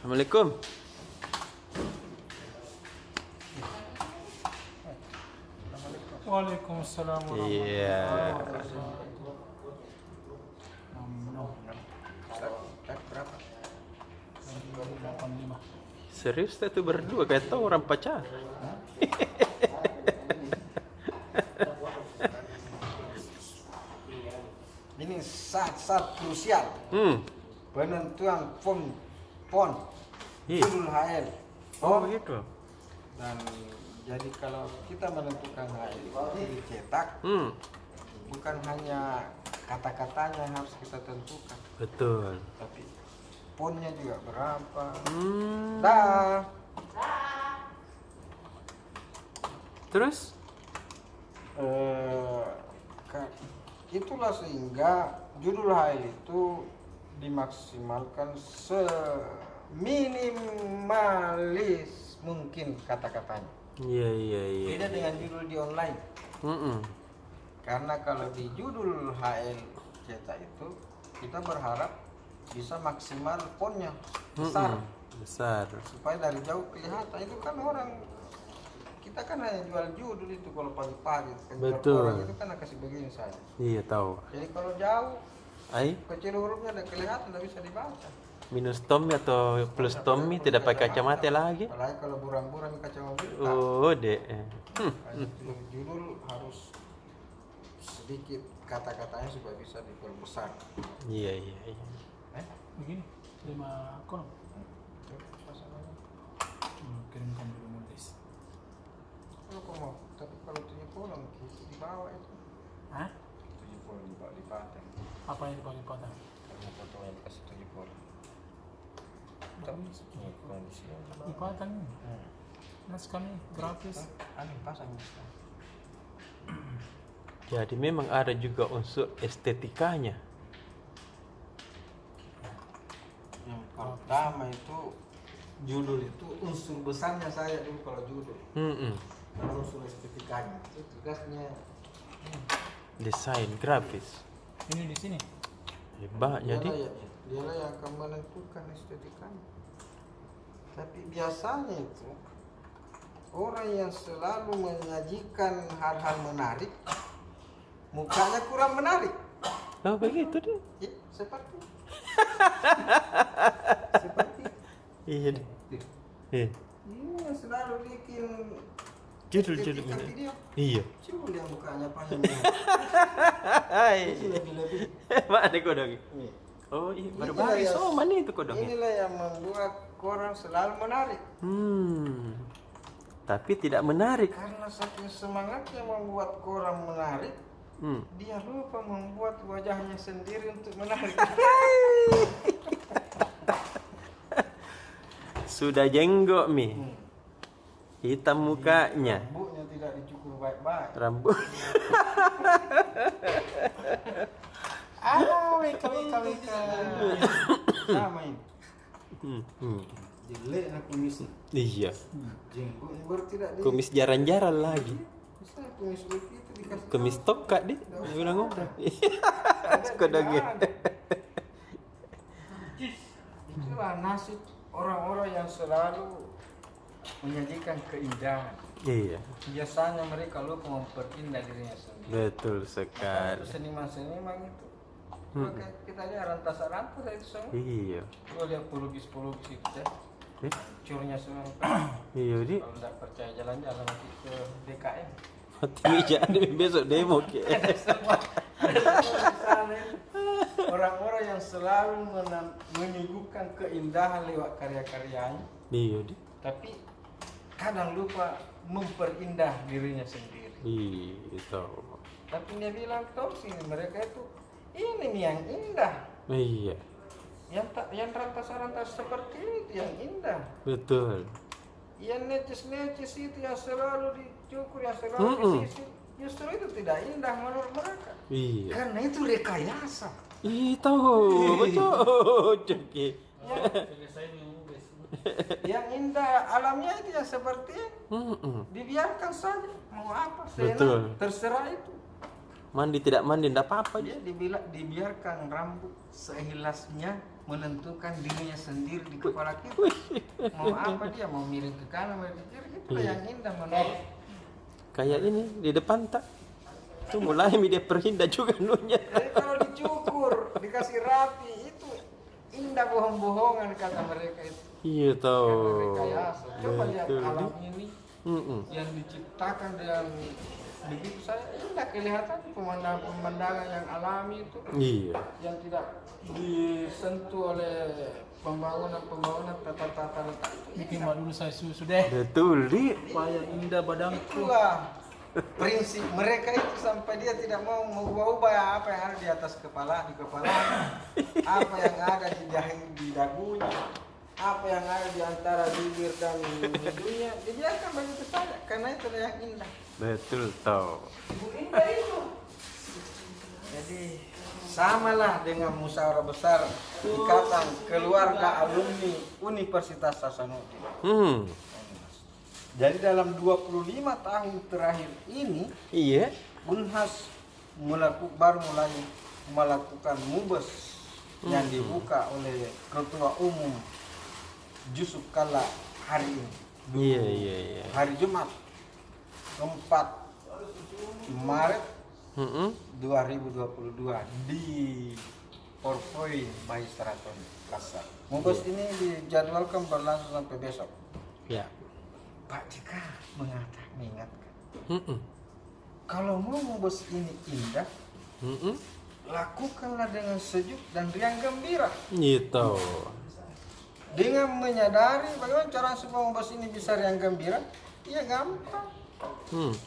Assalamualaikum. Waalaikumsalam Iya. Berapa? 85. Serius itu berdua kayak tau orang pacar. Ini saat-saat krusial Hmm. penentuan pon Iya. judul HL. Oh begitu. Dan jadi kalau kita menentukan HL dicetak, bukan hanya kata-katanya yang harus kita tentukan, Betul. tapi ponnya juga berapa. Hmm. Dah. Terus? Itulah sehingga judul HL itu dimaksimalkan seminimalis mungkin kata-katanya. Iya iya iya. Beda dengan judul di online. Mm-mm. Karena kalau di judul HL cetak itu kita berharap bisa maksimal fontnya besar, Besar. supaya dari jauh kelihatan. Itu kan orang kita kan hanya jual judul itu kalau pagi-pagi penjual Betul. orang itu kan kasih begini saja. Iya tahu. Jadi kalau jauh Ai, kecil hurufnya ada kelihatan, tidak bisa dibaca. minus Tommy atau plus Tommy tidak pakai kacamata lagi? Apalagi kalau buram-buram kaca mobil. Oh deh. Judul harus sedikit kata-katanya supaya bisa diperbesar. Iya iya iya. Begini, 5 kolom. Pasangannya. Kirimkan dulu nulis. Kalau kau mau, tapi kalau 7 kolom itu di bawah itu. Hah? 7 kolom di bawah di paten. Apa yang dipakai kota? Karena fotonya dikasih 7 kolom. Bagus. Ini kondisinya. Ipatan. Nas kami gratis. Aneh pasang. Jadi memang ada juga unsur estetikanya. Yang pertama itu judul itu unsur besarnya saya dulu kalau judul. Kalau unsur estetikanya itu tugasnya Desain grafis. Ini di sini. Hebat jadi. dialah yang akan menentukan estetikanya. Tapi biasanya itu orang yang selalu menyajikan hal-hal menarik, mukanya kurang menarik. Oh begitu deh. Ya, seperti Iya deh. Iya. ini yang selalu bikin Judul-judul estetika ini. video. Iya. Coba lihat mukanya panjang. Hai. Itu lebih-lebih. Mana kodok? Nih. Oh iya, baru Inilah baris. yang- Oh mana itu kodoknya? Inilah yang membuat orang selalu menarik. Tapi tidak menarik. Karena saking semangatnya membuat orang menarik, dia lupa membuat wajahnya sendiri untuk menarik. Sudah jenggok mi. Hitam mukanya. Rambutnya tidak dicukur baik-baik. Rambut. Wika. Sama ini. Jelek nak kumisnya. Iya. Jenggotnya baru tidak di. Kumis jaran-jaran lagi. Bisa kumis begitu dikasih. Kumis tokat deh. Dia bilang ngobrol. Kodoknya. Itulah nasib orang-orang yang selalu menyajikan keindahan. Iya. Biasanya mereka lupa memperindah dirinya sendiri. Betul sekali. Seniman-seniman itu. Maka kita lihat rantas-rantas itu semua. Iya. Gua lihat pelukis-pelukis itu ya. Curnya semua. Iya di. Kalau tidak percaya jalan-jalan nanti ke DKM. Mati meja ada besok demo ke. Orang-orang yang selalu menyuguhkan keindahan lewat karya-karyanya, Iya di. tapi kadang lupa memperindah dirinya sendiri. Iya tahu. Tapi dia bilang tahu sini mereka itu ini nih yang indah, Iya. yang rantas-rantas seperti itu yang indah, Betul. yang necis-necis itu yang selalu dicukur, yang selalu disisir, justru itu tidak indah menurut mereka. Iya. Karena itu rekayasa. Ih tahu betul. Ceki. Yang indah alamnya itu yang seperti itu. Dibiarkan saja mau apa Betul. terserah itu. Mandi tidak mandi tidak apa-apa. Dia dibiarkan rambut sehilasnya menentukan dirinya sendiri di kepala kita. Mau apa dia, mau miring ke kanan, miring ke kiri, itu yang indah menurut. Kayak ini di depan tak. Itu mulai dia perhinda juga nunya. Jadi kalau dicukur, dikasih rapi, itu indah bohong-bohongan kata mereka itu. Iya tahu. Karena rekayasa. Coba lihat Betul. alam ini yang diciptakan dengan begitu saya indah kelihatan pemandangan yang alami itu. Iya. Yang tidak disentuh oleh pembangunan tata letak. Bikin mak dulu saya susu deh. Betul di. Supaya indah badanku. Itulah prinsip mereka itu, sampai dia tidak mau mengubah-ubah apa yang ada di atas kepala, di kepalanya, apa yang ada di di dagunya, apa yang ada di antara bibir dan hidungnya, dibiarkan begitu saja karena itu yang indah. Betul tahu. Indah itu. Jadi samalah dengan musyawarah besar Ikatan Keluarga Alumni Universitas Hasanuddin. Jadi dalam 25 tahun terakhir ini, Iya. Unhas baru mulai melakukan mubes yang dibuka oleh Ketua Umum Yusuf Kalla hari ini. Iya. Hari Jumat 4 Maret 2022 di Porpoint by Sheraton Plaza. Mubes ini dijadwalkan berlangsung sampai besok. Ya. Pak JK mengingatkan, kalau mau mubes ini indah, lakukanlah dengan sejuk dan riang gembira. Gitu. Dengan menyadari bagaimana cara supaya mubes ini bisa riang gembira, ya gampang.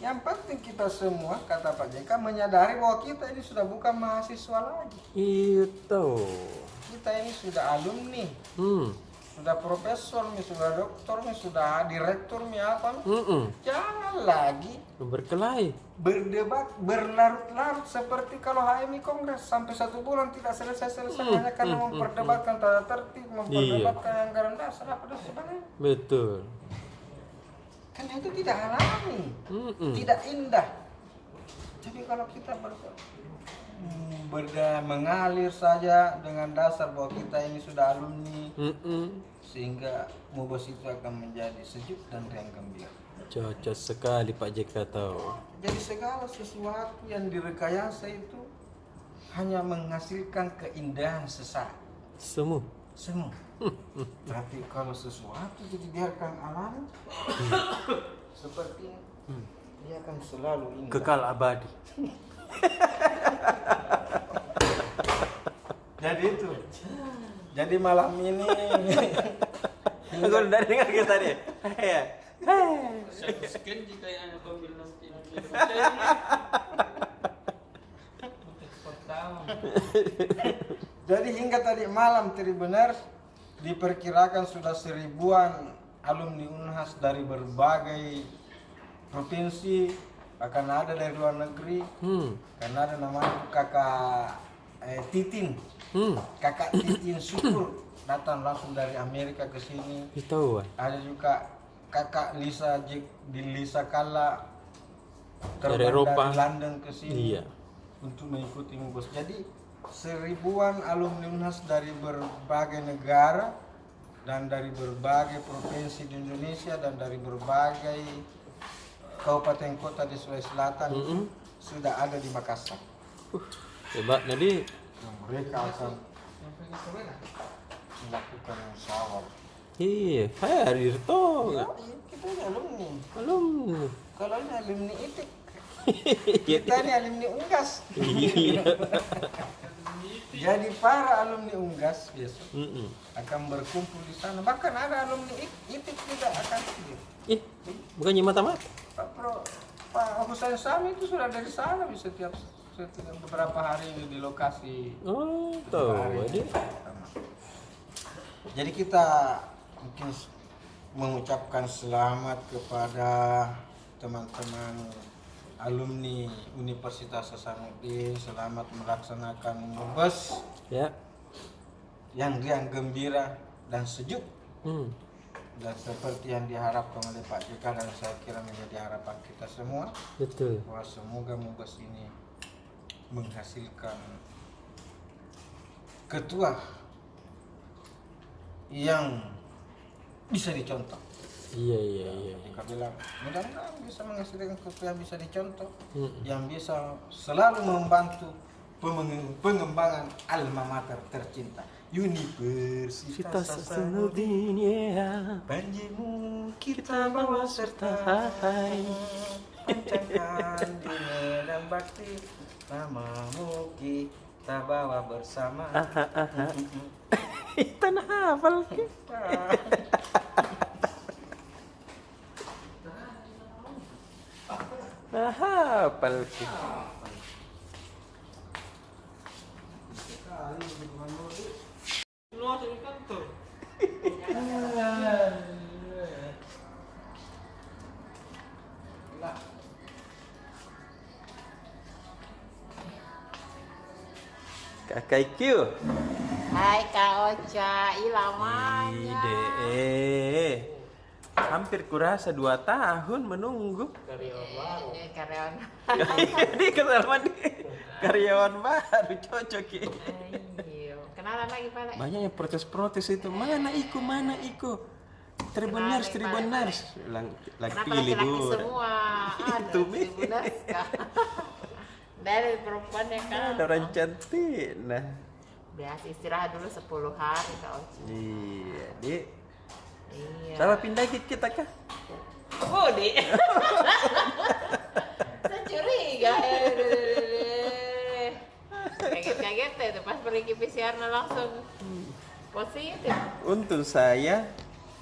Yang penting kita semua, kata Pak JK, menyadari bahwa kita ini sudah bukan mahasiswa lagi. Itu. Kita ini sudah alumni, sudah profesor, sudah doktor, sudah direktur, apa. Jangan lagi Berkelahi. berdebat berlarut-larut seperti kalau HMI Kongres sampai 1 bulan tidak selesai-selesai hanya karena memperdebatkan tata tertib, memperdebatkan anggaran dasar apa dan sebagainya. Betul. Karena itu tidak alami, tidak indah. Jadi kalau kita mengalir saja dengan dasar bahwa kita ini sudah alumni, sehingga mubes itu akan menjadi sejuk dan riang gembira. Cocok sekali Pak JK tahu. Jadi segala sesuatu yang direkayasa itu hanya menghasilkan keindahan sesaat. Semu. Tapi kalau sesuatu itu dibiarkan alami seperti dia akan selalu indah. Kekal abadi. Jadi itu. Jadi malam ini Aku udah dengar kita tadi. Ya. Sekian jika yang aku ambil nanti. jadi hingga tadi malam Tribuners diperkirakan sudah 1000-an alumni Unhas dari berbagai provinsi, bahkan ada dari luar negeri. Karena ada namanya kakak Titin, kakak Titin Syukur datang langsung dari Amerika ke sini. Itu. Ada juga kakak Lisa Kalla Dari Eropa. dari London ke sini Iya. untuk mengikuti mubes. Jadi 1000-an alumni Unhas dari berbagai negara dan dari berbagai provinsi di Indonesia dan dari berbagai kabupaten kota di Sulawesi Selatan sudah ada di Makassar. Hebat nanti. Mereka akan melakukan musyawarah. Iya, hadir toh. Ya, kita ini alumni. Alumni. Kalau ini alumni ITIK, kita ini alumni Unggas. Iya. Jadi para alumni Unggas besok Mm-mm. akan berkumpul di sana. Bahkan ada alumni ITIK juga akan hadir. Ih, bukannya mata-mata? Pak Husain Sami itu sudah dari sana bisa setiap beberapa hari di lokasi. Oh, tahu. Jadi Jadi kita mungkin mengucapkan selamat kepada teman-teman alumni Universitas Hasanuddin, selamat melaksanakan mubes ya. yang riang gembira dan sejuk. Dan seperti yang diharapkan oleh Pak JK dan saya kira menjadi harapan kita semua, Betul. bahwa semoga mubes ini menghasilkan ketua yang bisa dicontoh. Iya. Mereka bilang mudah-mudahan bisa menghasilkan ketua yang bisa dicontoh, yang bisa selalu membantu pengembangan alma mater tercinta, Universitas Hasanuddin. Banjimu kita bawa serta, pancangkan di medan bakti, namamu kita bawa bersama. Tanah hafal. Hafal. Luar dari kantor. Kakak IQ. Hai Kak Ocha, lamanya. Hampir kurasa 2 tahun menunggu. Karyawan. Ini karyawan baru cocok ya. Iya. Kenalan lagi Pak. Banyak yang protes-protes itu. Mana Iko? Tribuners. Lagi Kenapa pilih laki-laki dulu. semua? Itu, Mi. Tribuners, Kak. Dari perempuan ya Kak. Ada orang cantik. Nah, Biasa istirahat dulu 10 hari Kak Ocha. iya, Dik. Iya. Sama pindah kita kah? Budi. Saya curiga. Kaget-kaget itu pas pergi PCR langsung positif. Untung saya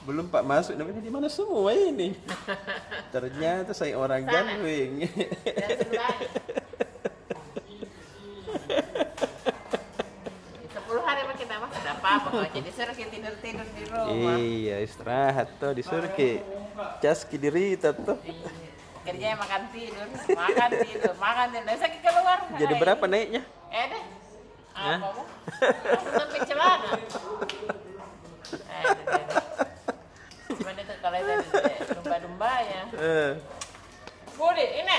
belum Pak masuk, namanya di mana semua ini. Ternyata saya orang Sana. gandeng. Dan sebelah 10 hari mah kita mah tidak apa-apa kok. Jadi suruh kita tidur di rumah. Iya, istirahat tuh disuruh ke caski diri tuh. Iya. Kerjanya makan tidur. Saya keluar. Jadi berapa naiknya? Deh. Apa mau? Sampai celana. Deh. Cuman itu kalau itu domba-dombanya. Budi, ini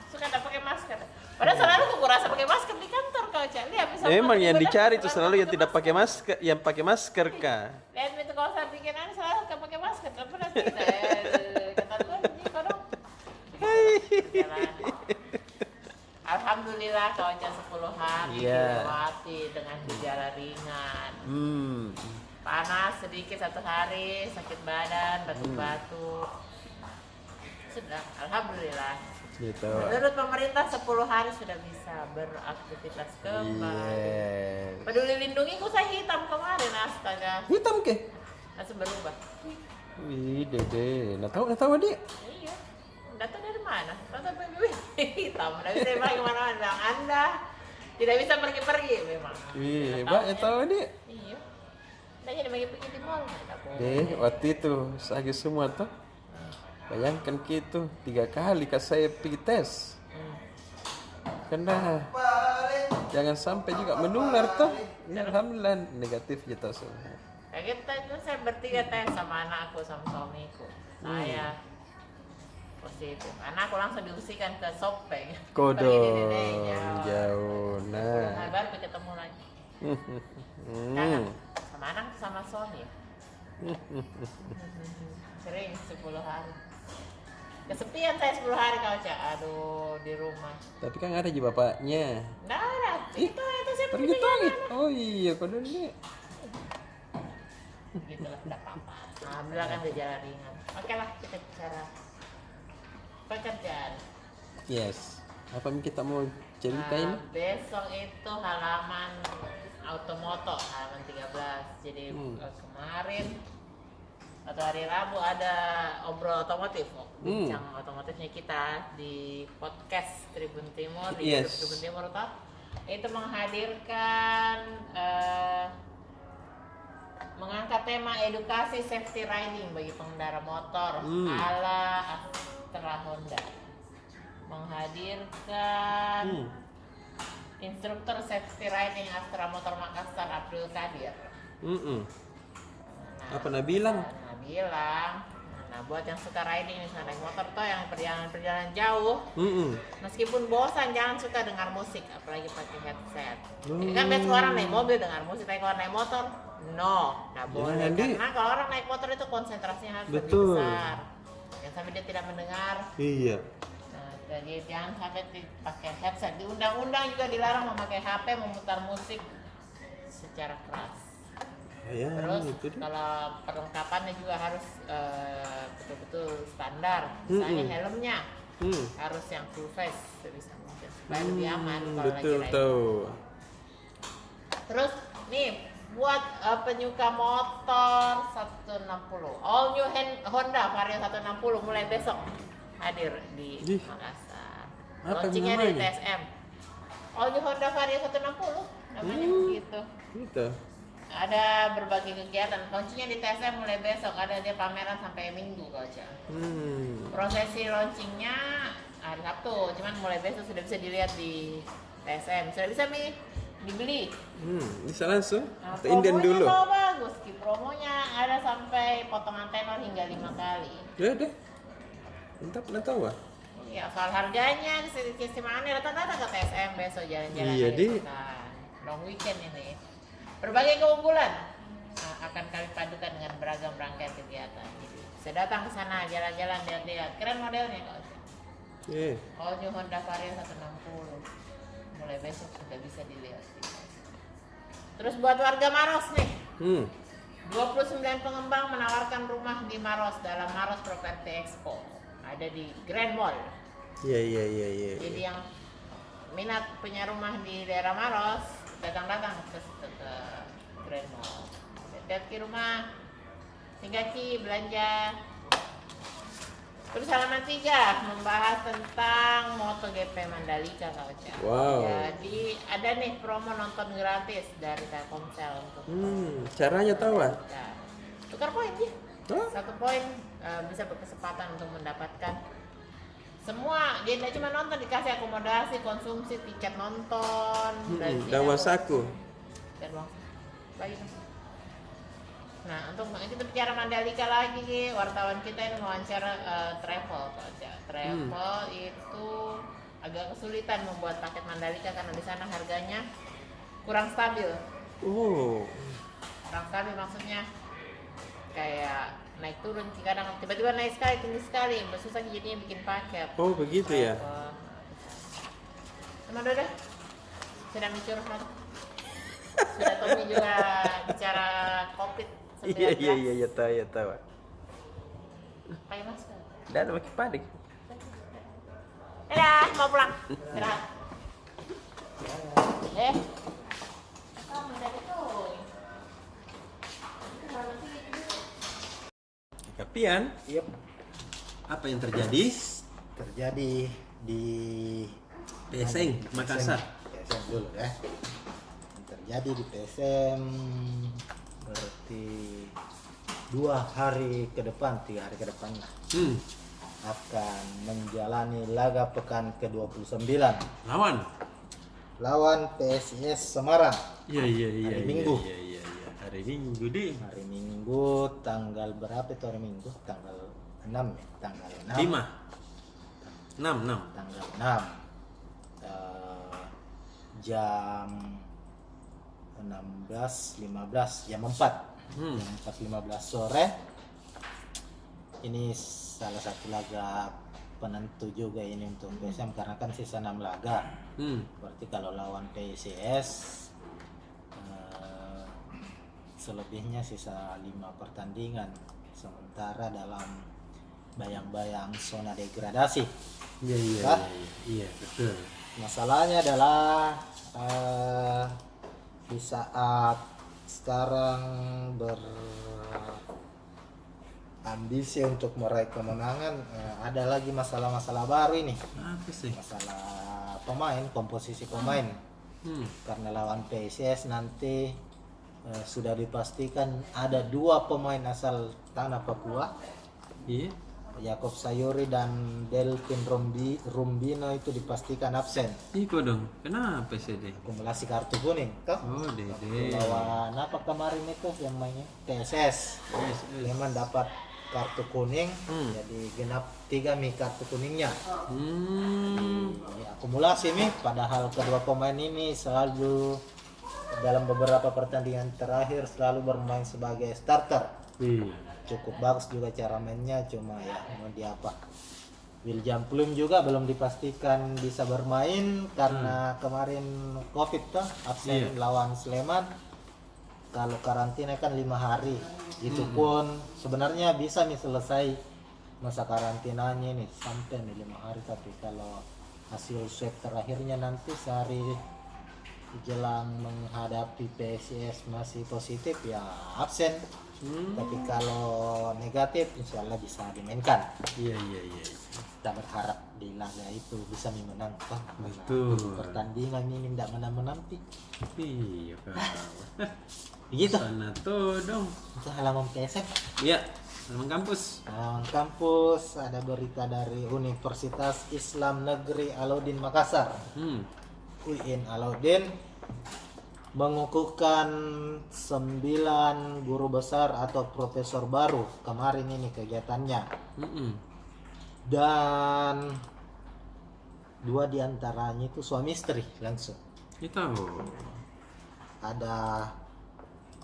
suka tak pakai masker. Padahal selalu aku rasa pakai masker di kantor kau Cak. Lihat bisa. Emang yang dicari itu selalu yang tidak pakai masker, yang pakai masker kah? Lihat itu kalau saya bikin selalu kan pakai masker. Tapi pernah tidak. Kata tuan ini kau dong. Alhamdulillah kau Cak 10 hari Iya. dilewati dengan gejala ringan. Panas sedikit 1 hari, sakit badan, batuk-batuk. Sudah, alhamdulillah. Gitu. Menurut pemerintah 10 hari sudah bisa beraktivitas kembali. Yes. Peduli lindungi ku saya hitam kemarin, astaga. Hitam ke? Langsung berubah. Wih, Dede. Nggak tahu Adik. Iya. Data dari mana? Data PBB hitam. Tidak bisa pergi kemana-mana. Bilang, Anda tidak bisa pergi-pergi memang. Wih, Nggak hebat ya tahu, tahu Adik. Iya. Tidak jadi pergi-pergi di mall. Tidak boleh. Deh, waktu itu sakit semua tuh. Bayangkan gitu 3 kali kan saya pergi tes. Karena jangan sampai juga menular tuh. Ya, alhamdulillah negatif gitu semua. Kayak gitu itu saya bertiga tes sama anakku sama suamiku. Saya positif. Karena aku langsung diungsikan ke Sopeng. Kodo Pergi di dedenya. jauh. Nah, Nah. baru ketemu lagi. Kangen sama anak sama suami. Sering 10 hari. Kesepian saya 10 hari kau Cak. Aduh, di rumah. Tapi kan ada juga bapaknya. Nggak ada. Itu saya Pergi pergi lagi. Oh iya, kodo ini. gitu lah, tidak apa-apa. Alhamdulillah kan gejala ringan. Oke lah, kita bicara pekerjaan. Yes. Apa yang kita mau ceritain? Besok itu halaman Automoto, halaman 13. Jadi kemarin atau hari Rabu ada obrol otomotif, bincang otomotifnya kita di podcast Tribun Timur, di Yes. YouTube Tribun Timur toh. Itu menghadirkan mengangkat tema edukasi safety riding bagi pengendara motor ala Astra Honda. Menghadirkan instruktur safety riding Astra Motor Makassar Abdul Kadir. Apa nak bilang? Bilang Nah, buat yang suka riding misalnya naik motor toh yang perjalanan jauh, Mm-mm. meskipun bosan jangan suka dengar musik, apalagi pakai headset. Jadi kan biasa orang naik mobil dengar musik, tapi kalau naik motor, no, nggak boleh. Jangan, Dik. Karena kalau orang naik motor itu konsentrasinya harus lebih Betul. besar. Yang sampai dia tidak mendengar. Iya. Nah, jadi jangan sampai pakai headset. Di undang-undang juga dilarang memakai HP memutar musik secara keras. Ya, Terus itu dia. kalau perlengkapannya juga harus betul-betul standar. Misalnya helmnya harus yang full face sebisa mungkin supaya lebih aman kalau lagi Betul riding. tahu. Terus nih buat penyuka motor 160, all new Honda Vario 160 mulai besok hadir di Ih. Makassar. Apa Launchingnya di namanya? TSM. All new Honda Vario 160 namanya gitu. Gitu. Ada berbagai kegiatan. Launchingnya di TSM mulai besok. Ada dia pameran sampai Minggu kalau Cak. Prosesi launchingnya hari Sabtu. Cuman mulai besok sudah bisa dilihat di TSM. Sudah bisa dibeli. Bisa langsung Nah, atau inden promonya dulu. tuh bagus. Promonya ada sampai potongan tenor hingga 5 kali. Ya deh. Entah pernah tahu ah. Ya soal harganya Kistimane datang-datang ke TSM besok jalan-jalan Iya, dari Di. kota. Long weekend ini. Berbagai keunggulan akan kami padukan dengan beragam rangkaian kegiatan. Jadi, bisa datang ke sana jalan-jalan lihat-lihat. Keren modelnya kok. Iya. All new Honda Vario 160. Mulai besok sudah bisa dilihat. Terus buat warga Maros nih. 29 pengembang menawarkan rumah di Maros dalam Maros Property Expo. Ada di Grand Mall. Iya. Jadi yang minat punya rumah di daerah Maros datang-datang ke Grand Mall. Lihat ke rumah, singgaki belanja. Terus halaman 3 membahas tentang MotoGP Mandalika Kauca. Wow. Jadi ada nih promo nonton gratis dari Telkomsel untuk Caranya tahu ah? ya, tukar poin sih. Hah? 1 poin bisa berkesempatan untuk mendapatkan semua. Dia tidak cuma nonton, dikasih akomodasi, konsumsi, tiket nonton, Dan wasaku. dan uang bagi. Nah, untuk kita bicara Mandalika lagi, wartawan kita ini mewawancara travel. Travel itu agak kesulitan membuat paket Mandalika karena di sana harganya kurang stabil. Oh. Kurang stabil maksudnya kayak naik turun, kadang tiba-tiba naik sekali, tinggi sekali, susah jadinya bikin paket. Oh begitu ya. Sama Doda sudah mencurhat. Sudah Tommy juga bicara COVID-19. Iya tahu. Pakai masker. Dan pakai padik. Dadah, mau pulang. Istirahat. Kamu dari tuh. Kapian, Yep. apa yang terjadi? Terjadi di Peseng, Makassar. PSM dulu ya. Yang terjadi di PSM berarti 2 hari ke depan, 3 hari ke depan lah, akan menjalani laga pekan ke-29 lawan PSIS Semarang. Iya. Hari Minggu. Iya. Hari Minggu deh. Hari Minggu tanggal berapa itu hari Minggu? Tanggal 6 ya? Tanggal 6. 5. 6. Tanggal 6. Jam 16.15, jam 4. Jam 4.15 sore. Ini salah satu laga penentu juga ini untuk PSM karena kan sisa 6 laga. Berarti kalau lawan PSIS selebihnya sisa 5 pertandingan, sementara dalam bayang-bayang zona degradasi. Iya, betul. Masalahnya adalah di saat sekarang berambisi untuk meraih kemenangan, ada lagi masalah-masalah baru ini. Apa sih? Masalah pemain, komposisi pemain. Karena lawan PSIS nanti sudah dipastikan ada 2 pemain asal tanah Papua, Iya. Yakob Sayuri dan Delvin Rumbino itu dipastikan absen. Iko dong. Kenapa sih deh? Akumulasi kartu kuning, toh? Oh dede. Lawan apa kemarin itu yang mainnya? TSS. Memang dapat kartu kuning, jadi genap 3 mi kartu kuningnya. Ini akumulasi mi, padahal kedua pemain ini selalu dalam beberapa pertandingan terakhir selalu bermain sebagai starter. Cukup bagus juga cara mainnya, cuma ya mau diapa. William Plum juga belum dipastikan bisa bermain karena kemarin COVID tuh absen lawan Sleman. Kalau karantina kan 5 hari, itu pun sebenarnya bisa nih selesai masa karantinanya nih sampai nih 5 hari, tapi kalau hasil swab terakhirnya nanti sehari jelang menghadapi PSIS masih positif ya absen. Tapi kalau negatif insya Allah bisa dimainkan. Iya. Kita berharap di laga itu bisa menang. Betul. Pertandingan ini tidak menang-menang. Iya, Begitu. sana tuh dong. Itu halaman PSF. Iya, halaman kampus. Halaman kampus ada berita dari Universitas Islam Negeri Alauddin Makassar. UIN Alauddin mengukuhkan 9 guru besar atau profesor baru kemarin ini kegiatannya. Dan 2 diantaranya itu suami istri langsung. Itu. Ada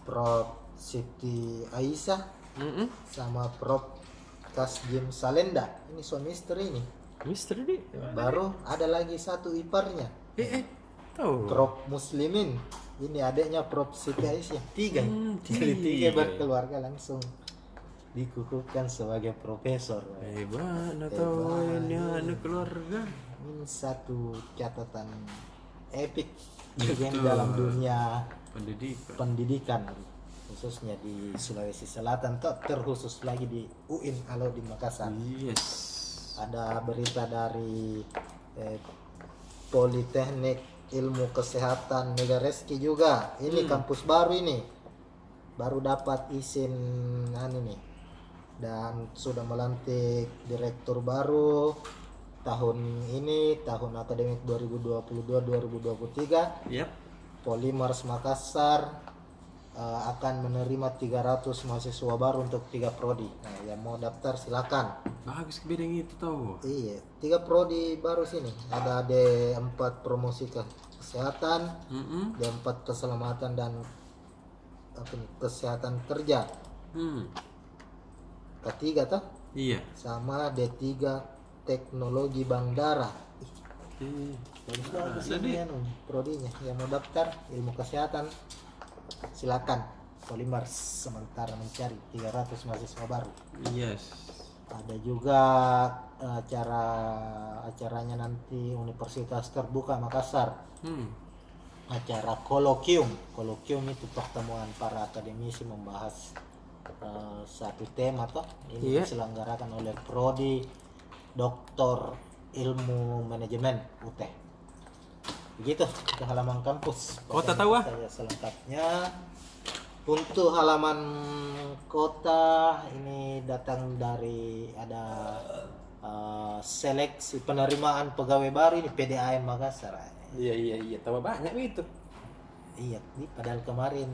Prof. Siti Aisyah sama Prof. Kasjim Salenda. Ini suami istri ini. Misteri deh. Baru ada lagi satu iparnya. Tahu. Prof. Muslimin. Ini adiknya Prof. Siti Aisyah. 3. Jadi 3 berkeluarga langsung dikukuhkan sebagai profesor. Hebat, tahu ini anak keluarga. Ini satu catatan epik juga dalam dunia pendidikan khususnya di Sulawesi Selatan, terkhusus lagi di UIN Alauddin Makassar. Yes. Ada berita dari Politeknik Ilmu Kesehatan Megareski juga. Ini kampus baru ini. Baru dapat izin nih. Dan sudah melantik direktur baru tahun ini, tahun akademik 2022-2023. Yap. Polymers Makassar akan menerima 300 mahasiswa baru untuk 3 prodi. Nah, yang mau daftar silakan. Bagus ke bidang itu tahu. Iya, 3 prodi baru sini. Ada D4 promosi kesehatan, D4 keselamatan dan kesehatan kerja. Ketiga toh? Iya. Sama D3 teknologi bandara. Bagus ini prodinya. Yang mau daftar ilmu kesehatan silakan. Polymers sementara mencari 300 mahasiswa baru. Yes. Ada juga acaranya nanti Universitas Terbuka Makassar. Acara kolokium itu pertemuan para akademisi membahas satu tema toh. Ini diselenggarakan oleh prodi Doktor Ilmu Manajemen UT. Begitu ke halaman kampus. Kota tahu ah? Saya selengkapnya. Untuk halaman kota ini datang dari ada seleksi penerimaan pegawai baru ini PDAM Makassar. Iya. Tambah banyak itu. Iya, ini padahal kemarin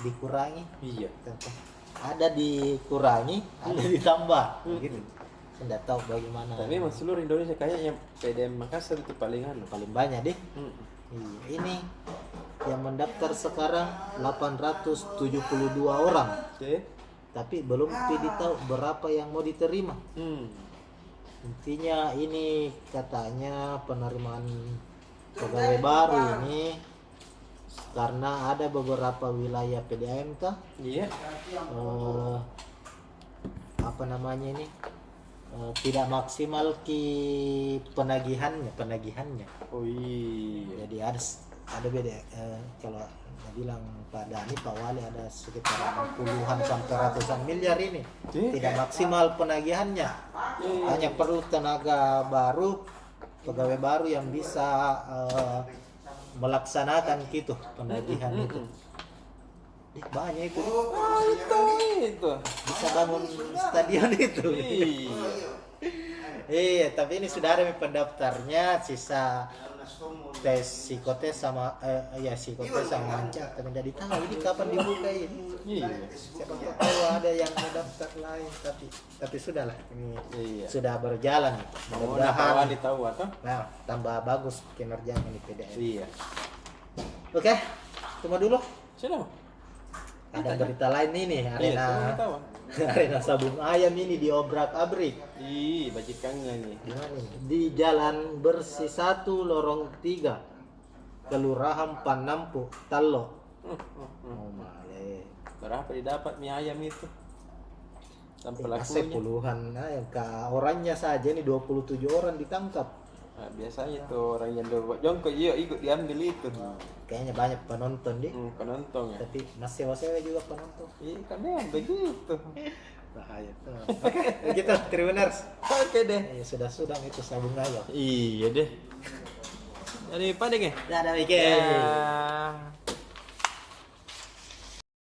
dikurangi. Iya. Ada dikurangi, ada ditambah. Gitu. Saya tidak tahu bagaimana. Tapi memang seluruh Indonesia kayaknya PDM Makassar itu paling banyak deh. Iya, ini yang mendaftar sekarang 872 orang. Tapi belum tahu berapa yang mau diterima. Intinya ini katanya penerimaan pegawai baru ini karena ada beberapa wilayah PDAM kah? Iya. Apa namanya ini? Tidak maksimal penagihannya. Oh iya. Jadi ada beda kalau bilang Pak Dani, Pak Wali ada sekitar 60-an sampai ratusan miliar ini. Tidak maksimal penagihannya. Hanya perlu tenaga baru, pegawai baru yang bisa melaksanakan gitu penagihan itu. Banyak itu. Itu. Bisa bangun stadion itu. Iya. Iya, tapi ini sudah ada pendaftarnya, sisa tes psikotes sama psikotes sama mancang, tapi tidak tahu ini kapan dibuka ini. Iya. Siapa tahu ada yang mendaftar lain, tapi sudahlah ini Iya. sudah berjalan. Mau Mudah-mudahan tahu atau? nah tambah bagus kinerjanya di PDF. Iya. Oke, tunggu dulu. Sudah. Ada berita lain ini, Iya, tahu. arena sabung ayam ini diobrak-abrik. Ih, bajikannya nih. Di mana ini? Di Jalan Bersih 1 Lorong 3 Kelurahan Panampu Tallo. Oh male. Berapa didapat mie ayam itu? Sampai Masih lakunya. puluhan ayam. Orangnya saja ini 27 orang ditangkap. Nah, biasanya tuh orang yang buat jongkok ikut diambil itu. Kayaknya banyak penonton deh. Penonton ya. Tapi masih sewa juga penonton. Iya kan ya begitu. Bahaya tuh. Oke, begitu Tribuners. Oke deh. Ya, sudah itu sabung ayam. Iya deh. Jadi apa deh? Dadah Mike. Ya.